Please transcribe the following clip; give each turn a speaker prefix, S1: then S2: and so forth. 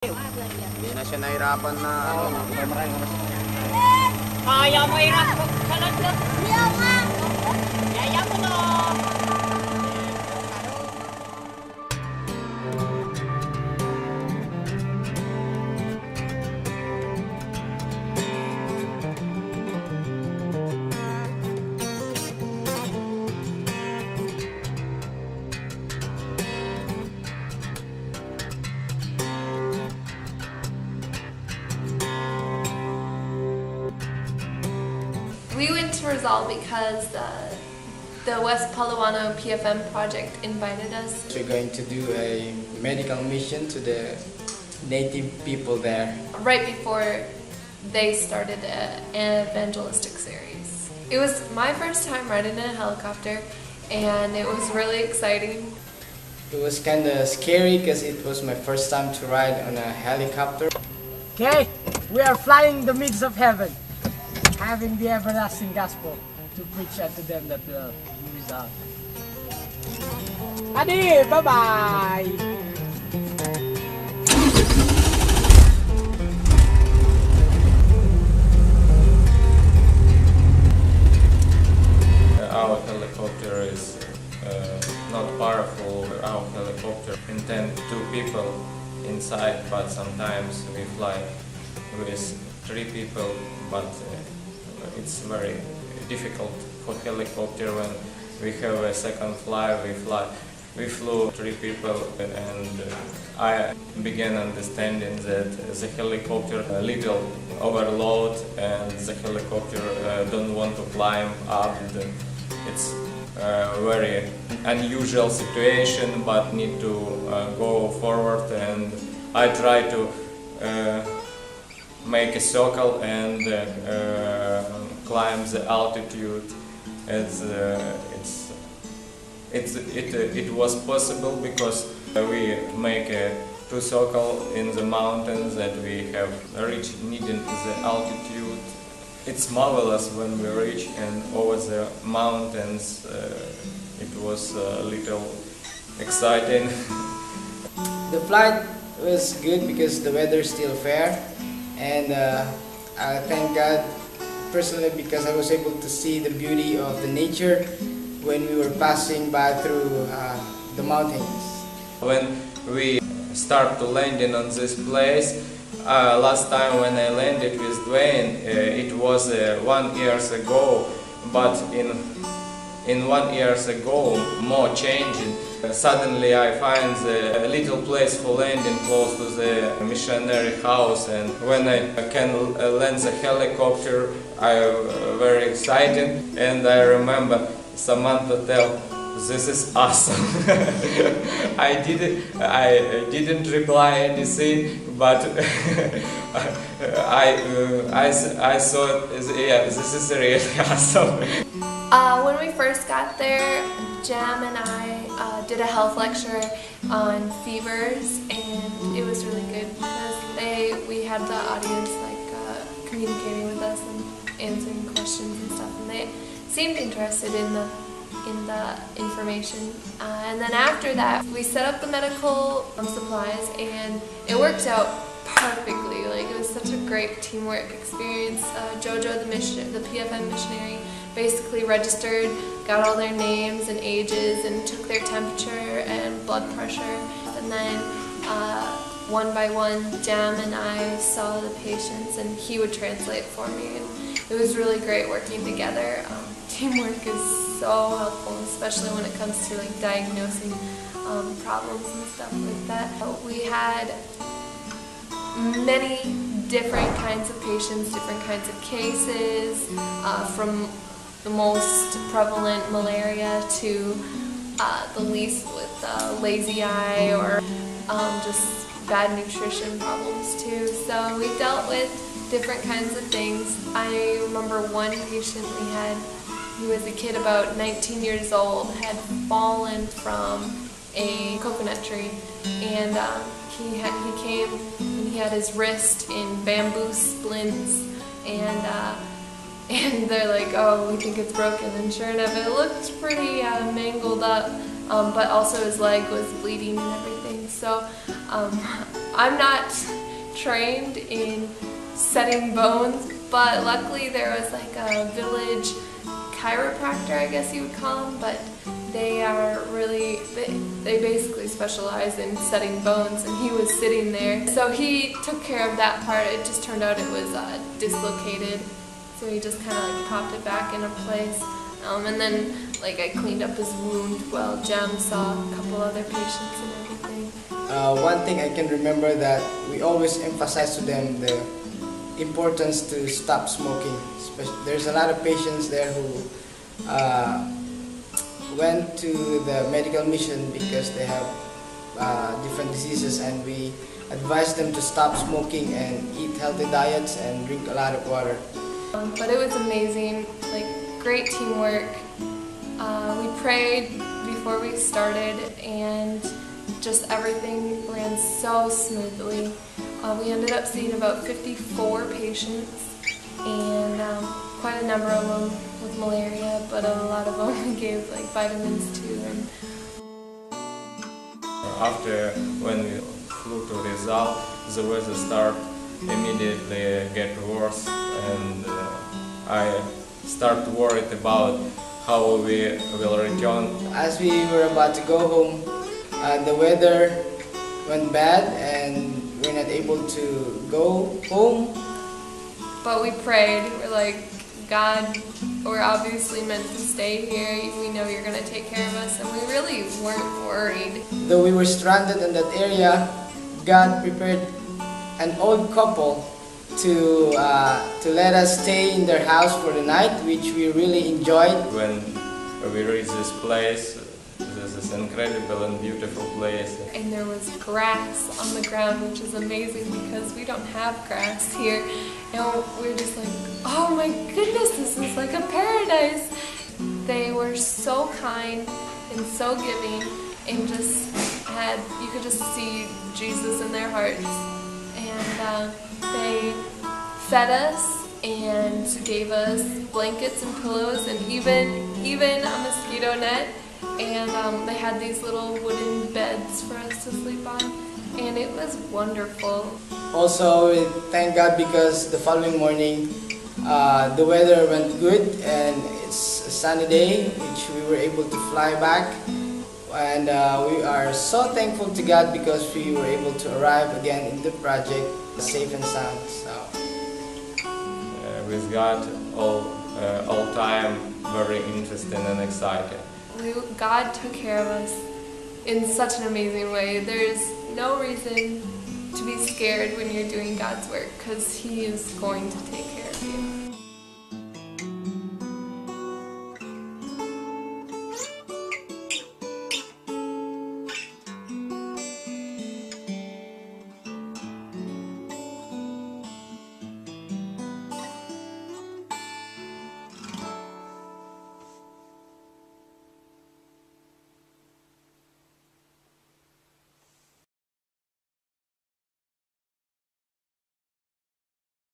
S1: Hindi na siya nahirapan na ano.
S2: Kaya mo hirap sa loob. Yaya mo no.
S3: We went to Risal because the West Palawan P.A.M.A.S project invited us.
S4: We're going to do a medical mission to the native people there.
S3: Right before they started an evangelistic series. It was my first time riding in a helicopter and it was really exciting.
S4: It was kind of scary because it was my first time to ride on a helicopter.
S2: Okay, we are flying the midst of heaven, having the everlasting gospel to preach unto them that will result. Adi, bye-bye!
S5: Our helicopter is not powerful. Our helicopter intends 2 people inside, but sometimes we fly with 3 people, but it's very difficult for helicopter when we have a second fly. We flew 3 people, and I began understanding that the helicopter a little overload and the helicopter don't want to climb up. It's a very unusual situation, but need to go forward, and I try to make a circle and climb the altitude. It was possible because we make a 2 circle in the mountains that we have reached needing the altitude. It's marvelous when we reach and over the mountains. It was a little exciting.
S4: The flight was good because the weather is still fair, and I thank God personally because I was able to see the beauty of the nature when we were passing by through the mountains.
S5: When we start to landing on this place, last time when I landed with Dwayne, it was 1 year ago, but in 1 year ago more changing. Suddenly I find a little place for landing close to the missionary house, and when I can land the helicopter, I'm very excited, and I remember Samantha tell, "This is awesome." I didn't reply anything, but I thought, yeah, this is really awesome.
S3: When we first got there, Jam and I did a health lecture on fevers, and it was really good because we had the audience communicating with us and answering questions and stuff, and they seemed interested in the information. And then after that, we set up the medical supplies, and it worked out perfectly. Like, it was such a great teamwork experience. Jojo, the P.A.M.A.S missionary, basically registered, got all their names and ages, and took their temperature and blood pressure. And then one by one, Jam and I saw the patients, and he would translate for me. And it was really great working together. Teamwork is so helpful, especially when it comes to diagnosing problems and stuff like that. We had many different kinds of patients, different kinds of cases, from the most prevalent malaria to the least with lazy eye or just bad nutrition problems too. So we dealt with different kinds of things. I remember one patient we had. He was a kid about 19 years old, had fallen from a coconut tree, and he came and he had his wrist in bamboo splints, and they're like, "Oh, we think it's broken," and sure enough, it looked pretty mangled up, but also his leg was bleeding and everything. So I'm not trained in setting bones, but luckily there was like a village chiropractor, I guess you would call them, but they are really, they basically specialize in setting bones, and he was sitting there. So he took care of that part. It just turned out it was dislocated. So he just kind of like popped it back into place. And then like I cleaned up his wound while Jem saw a couple other patients and everything.
S4: One thing I can remember that we always emphasize to them the importance to stop smoking. There's a lot of patients there who went to the medical mission because they have different diseases, and we advise them to stop smoking and eat healthy diets and drink a lot of water.
S3: But it was amazing, like great teamwork. We prayed before we started, and just everything ran so smoothly. We ended up seeing about 54 patients, and quite a number of them with malaria, but a lot of them we gave like vitamins to. And
S5: after when we flew to Risal, the weather started immediately get worse, and I started worried about how we will return.
S4: As we were about to go home, the weather went bad and we're not able to go home.
S3: But we prayed. We're like, God, we're obviously meant to stay here. We know you're going to take care of us, and we really weren't worried.
S4: Though we were stranded in that area, God prepared an old couple to let us stay in their house for the night, which we really enjoyed.
S5: When we reached this place, this is incredible and beautiful place.
S3: And there was grass on the ground, which is amazing because we don't have grass here. And we're just like, oh my goodness, this is like a paradise. They were so kind and so giving, and just you could just see Jesus in their hearts. And they fed us and gave us blankets and pillows, and even a mosquito net. And they had these little wooden beds for us to sleep on, and it was wonderful.
S4: Also, we thank God because the following morning the weather went good, and it's a sunny day, which we were able to fly back. And we are so thankful to God because we were able to arrive again in the project safe and sound. So
S5: With God, all time very interesting and exciting.
S3: God took care of us in such an amazing way. There's no reason to be scared when you're doing God's work, because He is going to take care of you.